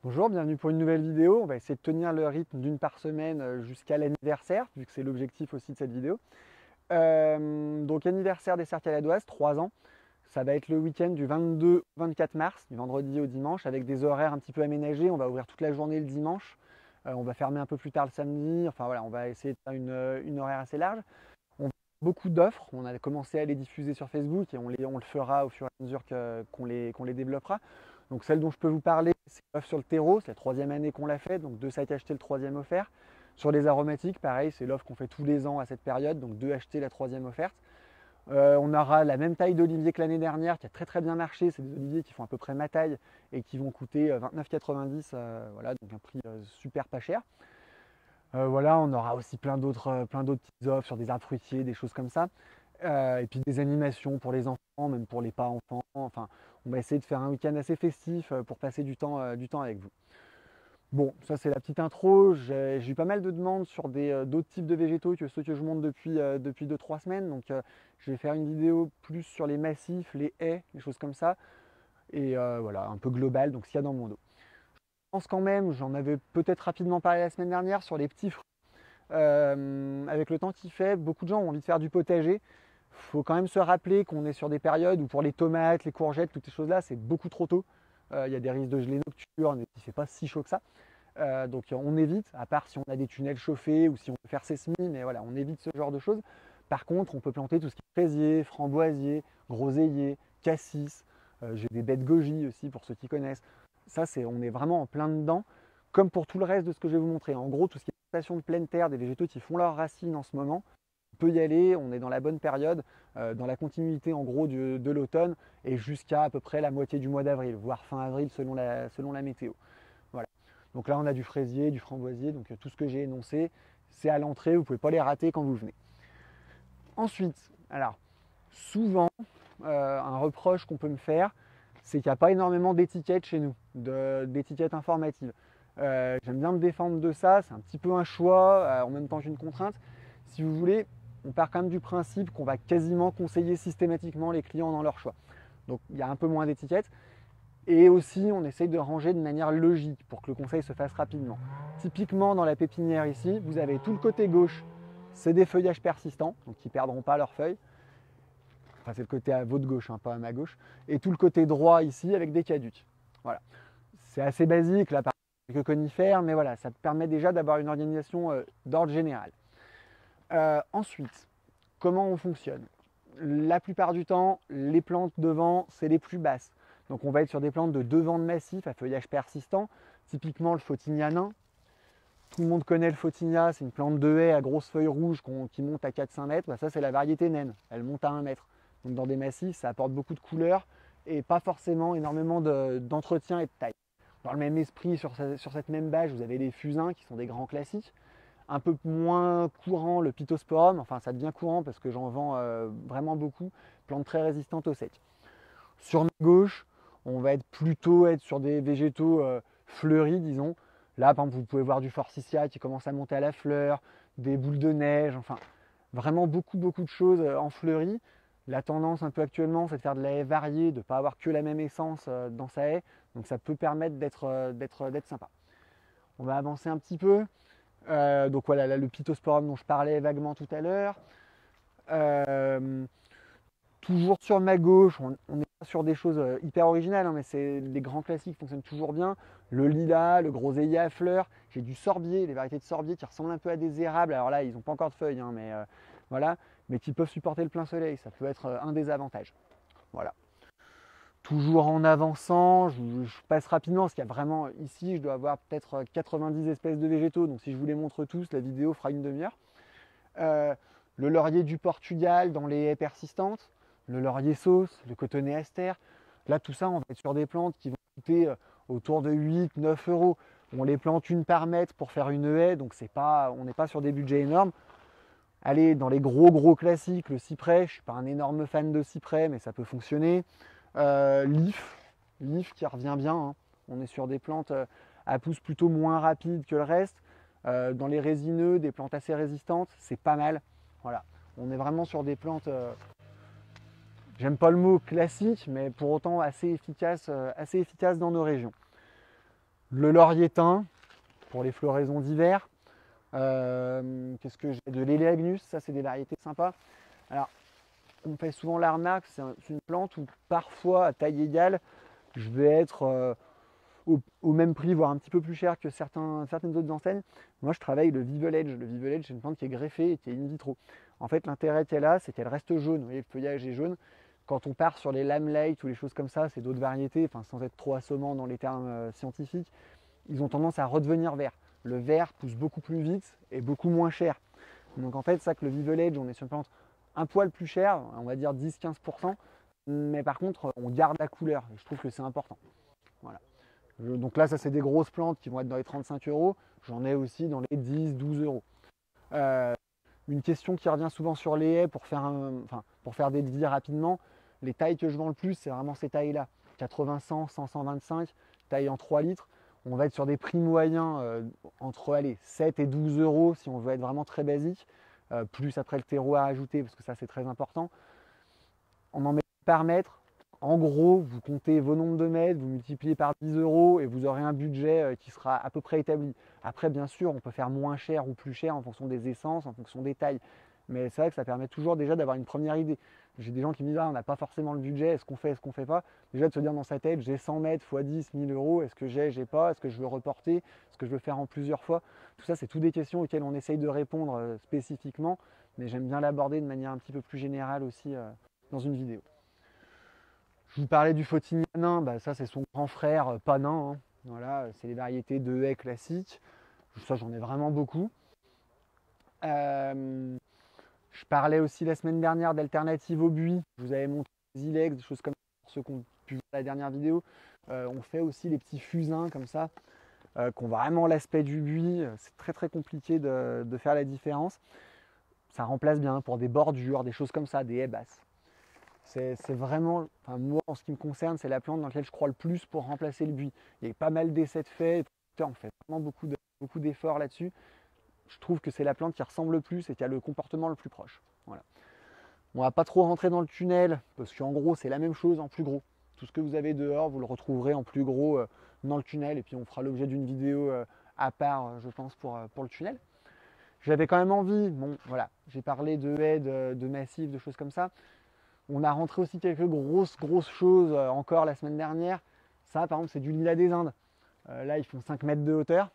Bonjour, bienvenue pour une nouvelle vidéo. On va essayer de tenir le rythme d'une par semaine jusqu'à l'anniversaire, vu que c'est l'objectif aussi de cette vidéo. Donc anniversaire des Cercles Caladoises, 3 ans. Ça va être le week-end du 22 au 24 mars, du vendredi au dimanche, avec des horaires un petit peu aménagés. On va ouvrir toute la journée le dimanche. On va fermer un peu plus tard le samedi. Enfin voilà, on va essayer de faire une horaire assez large. On a beaucoup d'offres. On a commencé à les diffuser sur Facebook et on le fera au fur et à mesure qu'on les développera. Donc celle dont je peux vous parler, c'est l'offre sur le terreau. C'est la troisième année qu'on l'a fait, donc 2 sacs achetés, le troisième offert. Sur les aromatiques, pareil, c'est l'offre qu'on fait tous les ans à cette période, donc 2 achetés, la troisième offerte. On aura la même taille d'olivier que l'année dernière, qui a très très bien marché. C'est des oliviers qui font à peu près ma taille et qui vont coûter 29,90 voilà, donc un prix super pas cher. Voilà, on aura aussi plein d'autres petites offres sur des arbres fruitiers, des choses comme ça. Et puis des animations pour les enfants, même pour les pas enfants. Enfin, on va essayer de faire un week-end assez festif pour passer du temps avec vous. Bon, ça c'est la petite intro. J'ai eu pas mal de demandes sur d'autres types de végétaux que ceux que je monte depuis 2-3 semaines. Donc je vais faire une vidéo plus sur les massifs, les haies, les choses comme ça. Et voilà, un peu global, donc ce qu'il y a dans mon dos. Je pense quand même, j'en avais peut-être rapidement parlé la semaine dernière, sur les petits fruits. Avec le temps qu'il fait, beaucoup de gens ont envie de faire du potager. Il faut quand même se rappeler qu'on est sur des périodes où pour les tomates, les courgettes, toutes ces choses-là, c'est beaucoup trop tôt. Il y a des risques de gelée nocturne et il ne fait pas si chaud que ça. Donc on évite, à part si on a des tunnels chauffés ou si on peut faire ses semis, mais voilà, on évite ce genre de choses. Par contre, on peut planter tout ce qui est fraisier, framboisier, groseillier, cassis. J'ai des baies de goji aussi pour ceux qui connaissent. Ça, on est vraiment en plein dedans, comme pour tout le reste de ce que je vais vous montrer. En gros, tout ce qui est plantation de pleine terre, des végétaux qui font leurs racines en ce moment, on peut y aller, on est dans la bonne période, dans la continuité en gros de l'automne et jusqu'à à peu près la moitié du mois d'avril, voire fin avril selon la météo. Voilà. Donc là, on a du fraisier, du framboisier, donc tout ce que j'ai énoncé, c'est à l'entrée, vous ne pouvez pas les rater quand vous venez. Ensuite, alors, souvent, un reproche qu'on peut me faire, c'est qu'il n'y a pas énormément d'étiquettes chez nous, d'étiquettes informatives. J'aime bien me défendre de ça, c'est un petit peu un choix, en même temps qu'une contrainte. Si vous voulez, on part quand même du principe qu'on va quasiment conseiller systématiquement les clients dans leur choix. Donc il y a un peu moins d'étiquettes. Et aussi, on essaye de ranger de manière logique pour que le conseil se fasse rapidement. Typiquement, dans la pépinière ici, vous avez tout le côté gauche, c'est des feuillages persistants, donc qui ne perdront pas leurs feuilles. Enfin, c'est le côté à votre gauche, hein, pas à ma gauche. Et tout le côté droit ici avec des caducs. Voilà. C'est assez basique, là, par quelques conifères, mais voilà, ça te permet déjà d'avoir une organisation d'ordre général. Ensuite, comment on fonctionne? La plupart du temps, les plantes devant, c'est les plus basses. Donc on va être sur des plantes de devant de massif à feuillage persistant, typiquement le photinia nain. Tout le monde connaît le photinia, c'est une plante de haie à grosses feuilles rouges qui monte à 4-5 mètres. Bah, ça, c'est la variété naine, elle monte à 1 mètre. Donc dans des massifs, ça apporte beaucoup de couleurs et pas forcément énormément d'entretien et de taille. Dans le même esprit, sur cette même bâche, vous avez les fusains qui sont des grands classiques. Un peu moins courant le pittosporum, enfin ça devient courant parce que j'en vends vraiment beaucoup, plante très résistante au sec. Sur ma gauche, on va plutôt être sur des végétaux fleuris, disons. Là, par exemple, vous pouvez voir du forsythia qui commence à monter à la fleur, des boules de neige, enfin vraiment beaucoup de choses en fleuris. La tendance un peu actuellement, c'est de faire de la haie variée, de ne pas avoir que la même essence dans sa haie. Donc ça peut permettre d'être sympa. On va avancer un petit peu. Donc voilà, là, le pittosporum dont je parlais vaguement tout à l'heure. Euh, Toujours sur ma gauche, on est pas sur des choses hyper originales, hein, mais c'est les grands classiques fonctionnent toujours bien. Le lilas, le groseillier à fleurs, j'ai du sorbier, les variétés de sorbier qui ressemblent un peu à des érables. Alors là, ils n'ont pas encore de feuilles, hein, mais voilà, mais qui peuvent supporter le plein soleil. Ça peut être un des avantages. Voilà. Toujours en avançant, je passe rapidement parce qu'il y a vraiment ici, je dois avoir peut-être 90 espèces de végétaux. Donc si je vous les montre tous, la vidéo fera une demi-heure. Euh, le laurier du Portugal dans les haies persistantes, le laurier sauce, le cotonnet aster. Là, tout ça, on va être sur des plantes qui vont coûter autour de 8-9 euros. On les plante une par mètre pour faire une haie, donc on n'est pas sur des budgets énormes. Allez, dans les gros classiques, le cyprès, je ne suis pas un énorme fan de cyprès, mais ça peut fonctionner. L'if qui revient bien, hein. On est sur des plantes à pousse plutôt moins rapide que le reste. Dans les résineux, des plantes assez résistantes, c'est pas mal. Voilà, on est vraiment sur des plantes, j'aime pas le mot classique, mais pour autant assez efficaces dans nos régions. Le laurier thym pour les floraisons d'hiver. Qu'est-ce que j'ai? De l'Elaeagnus, ça c'est des variétés sympas. Alors, on fait souvent l'arnaque, c'est une plante où parfois à taille égale, je vais être au même prix, voire un petit peu plus cher que certaines autres enseignes. Moi, je travaille le Vivelage. Le Vivelage, c'est une plante qui est greffée et qui est in vitro. En fait, l'intérêt qu'elle a, c'est qu'elle reste jaune. Vous voyez, le feuillage est jaune. Quand on part sur les lamelight ou les choses comme ça, c'est d'autres variétés, enfin, sans être trop assommant dans les termes scientifiques, ils ont tendance à redevenir vert. Le vert pousse beaucoup plus vite et beaucoup moins cher. Donc en fait, ça que le Vivelage, on est sur une plante un poil plus chère, on va dire 10-15%, mais par contre, on garde la couleur. Et je trouve que c'est important. Voilà. Donc là, ça c'est des grosses plantes qui vont être dans les 35 euros. J'en ai aussi dans les 10-12 euros. Une question qui revient souvent sur les haies pour faire des devis rapidement. Les tailles que je vends le plus, c'est vraiment ces tailles-là. 80-100, 100-125, taille en 3 litres. On va être sur des prix moyens entre 7 et 12 euros si on veut être vraiment très basique. Plus après le terreau à ajouter, parce que ça c'est très important. On en met par mètre. En gros, vous comptez vos nombres de mètres, vous multipliez par 10 euros et vous aurez un budget qui sera à peu près établi. Après, bien sûr, on peut faire moins cher ou plus cher en fonction des essences, en fonction des tailles. Mais c'est vrai que ça permet toujours déjà d'avoir une première idée. J'ai des gens qui me disent, ah, on n'a pas forcément le budget, est-ce qu'on fait, est-ce qu'on fait pas? Déjà de se dire dans sa tête, j'ai 100 mètres x 10, 1000 euros, est-ce que j'ai pas, est-ce que je veux reporter, est-ce que je veux faire en plusieurs fois? Tout ça, c'est toutes des questions auxquelles on essaye de répondre spécifiquement, mais j'aime bien l'aborder de manière un petit peu plus générale aussi dans une vidéo. Je vous parlais du Fautigny nain, bah ça c'est son grand frère pas nain, hein. Voilà, c'est les variétés de haies classiques. Ça j'en ai vraiment beaucoup. Je parlais aussi la semaine dernière d'alternatives au buis. Je vous avais montré des ilex, des choses comme ça pour ceux qui ont pu voir la dernière vidéo. On fait aussi les petits fusains comme ça, qui ont vraiment l'aspect du buis. C'est très très compliqué de faire la différence. Ça remplace bien pour des bordures, des choses comme ça, des haies basses. C'est vraiment, enfin moi en ce qui me concerne, c'est la plante dans laquelle je crois le plus pour remplacer le buis. Il y a pas mal d'essais de faits, on fait vraiment beaucoup d'efforts là-dessus. Je trouve que c'est la plante qui ressemble le plus et qui a le comportement le plus proche. Voilà. On va pas trop rentrer dans le tunnel, parce qu'en gros c'est la même chose en plus gros. Tout ce que vous avez dehors, vous le retrouverez en plus gros dans le tunnel, et puis on fera l'objet d'une vidéo à part, je pense, pour le tunnel. J'avais quand même envie, bon voilà, j'ai parlé de haies, de massifs, de choses comme ça. On a rentré aussi quelques grosses choses encore la semaine dernière. Ça, par exemple, c'est du lilas des Indes. Là, ils font 5 mètres de hauteur.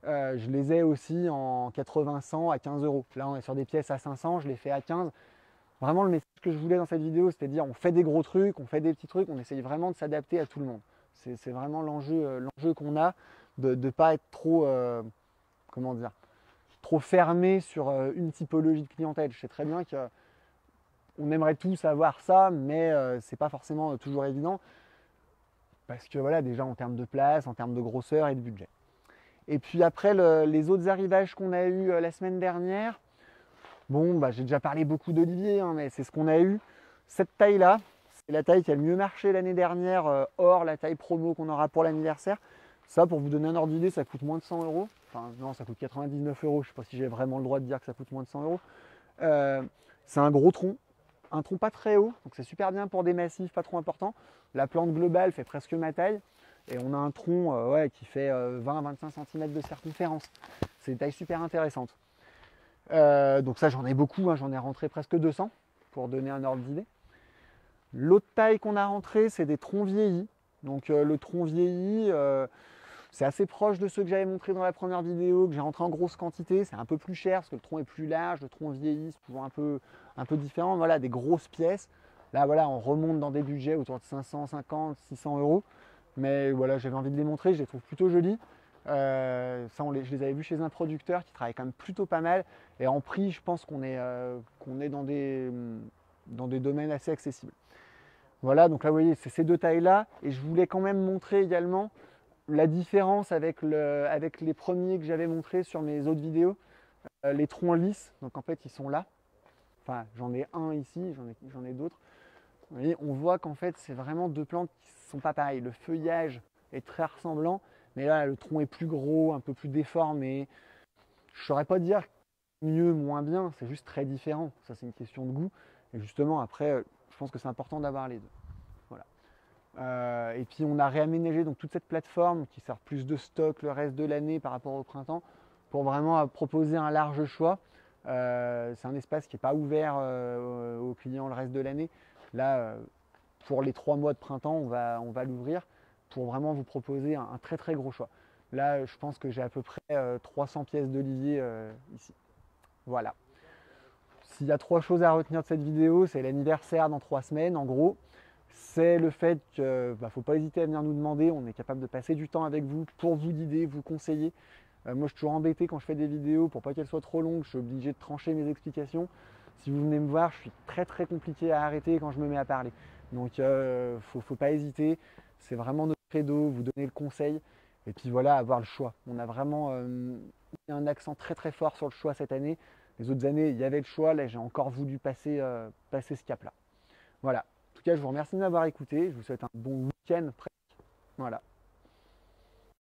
Je les ai aussi en 80-100 à 15 euros. Là, on est sur des pièces à 500, je les fais à 15. Vraiment, le message que je voulais dans cette vidéo, c'était de dire on fait des gros trucs, on fait des petits trucs, on essaye vraiment de s'adapter à tout le monde. C'est vraiment l'enjeu qu'on a de ne pas être trop, comment dire, trop fermé sur une typologie de clientèle. Je sais très bien que on aimerait tous avoir ça, mais c'est pas forcément toujours évident. Parce que voilà, déjà en termes de place, en termes de grosseur et de budget. Et puis après, les autres arrivages qu'on a eu la semaine dernière, bon, bah, j'ai déjà parlé beaucoup d'Olivier, hein, mais c'est ce qu'on a eu. Cette taille-là, c'est la taille qui a le mieux marché l'année dernière, hors la taille promo qu'on aura pour l'anniversaire. Ça, pour vous donner un ordre d'idée, ça coûte moins de 100 euros. Enfin, non, ça coûte 99 euros. Je ne sais pas si j'ai vraiment le droit de dire que ça coûte moins de 100 euros. C'est un gros tronc. Un tronc pas très haut, donc c'est super bien pour des massifs pas trop importants. La plante globale fait presque ma taille. Et on a un tronc qui fait 20-25 cm de circonférence. C'est une taille super intéressante. Donc ça j'en ai beaucoup, hein, j'en ai rentré presque 200 pour donner un ordre d'idée. L'autre taille qu'on a rentré, c'est des troncs vieillis. Donc le tronc vieilli, c'est assez proche de ceux que j'avais montré dans la première vidéo, que j'ai rentré en grosse quantité. C'est un peu plus cher parce que le tronc est plus large, le tronc vieilli, c'est souvent un peu différent. Voilà, des grosses pièces. Là, voilà, on remonte dans des budgets autour de 550, 600 euros. Mais voilà, j'avais envie de les montrer, je les trouve plutôt jolis. Ça, je les avais vus chez un producteur qui travaille quand même plutôt pas mal. Et en prix, je pense qu'on est dans des domaines assez accessibles. Voilà, donc là, vous voyez, c'est ces deux tailles-là. Et je voulais quand même montrer également la différence avec les premiers que j'avais montrés sur mes autres vidéos. Les troncs lisses, donc en fait, ils sont là. Enfin, j'en ai un ici, j'en ai d'autres. Vous voyez, on voit qu'en fait, c'est vraiment deux plantes qui ne sont pas pareilles. Le feuillage est très ressemblant, mais là, le tronc est plus gros, un peu plus déformé. Je ne saurais pas dire mieux, moins bien, c'est juste très différent. Ça, c'est une question de goût. Et justement, après, je pense que c'est important d'avoir les deux. Voilà. Et puis on a réaménagé donc toute cette plateforme qui sert plus de stock le reste de l'année par rapport au printemps pour vraiment proposer un large choix. C'est un espace qui n'est pas ouvert aux clients le reste de l'année. Là, pour les 3 mois de printemps, on va l'ouvrir pour vraiment vous proposer un très très gros choix. Là, je pense que j'ai à peu près 300 pièces d'olivier ici. Voilà. S'il y a 3 choses à retenir de cette vidéo, c'est l'anniversaire dans 3 semaines en gros. C'est le fait qu'il ne faut pas hésiter à venir nous demander, on est capable de passer du temps avec vous pour vous guider, vous conseiller. Moi je suis toujours embêté quand je fais des vidéos pour pas qu'elles soient trop longues, je suis obligé de trancher mes explications. Si vous venez me voir, je suis très très compliqué à arrêter quand je me mets à parler. Donc faut pas hésiter, c'est vraiment notre credo, vous donner le conseil et puis voilà, avoir le choix. On a vraiment mis un accent très très fort sur le choix cette année. Les autres années, il y avait le choix, là j'ai encore voulu passer ce cap-là. Voilà. En tout cas, je vous remercie de m'avoir écouté. Je vous souhaite un bon week-end presque. Voilà.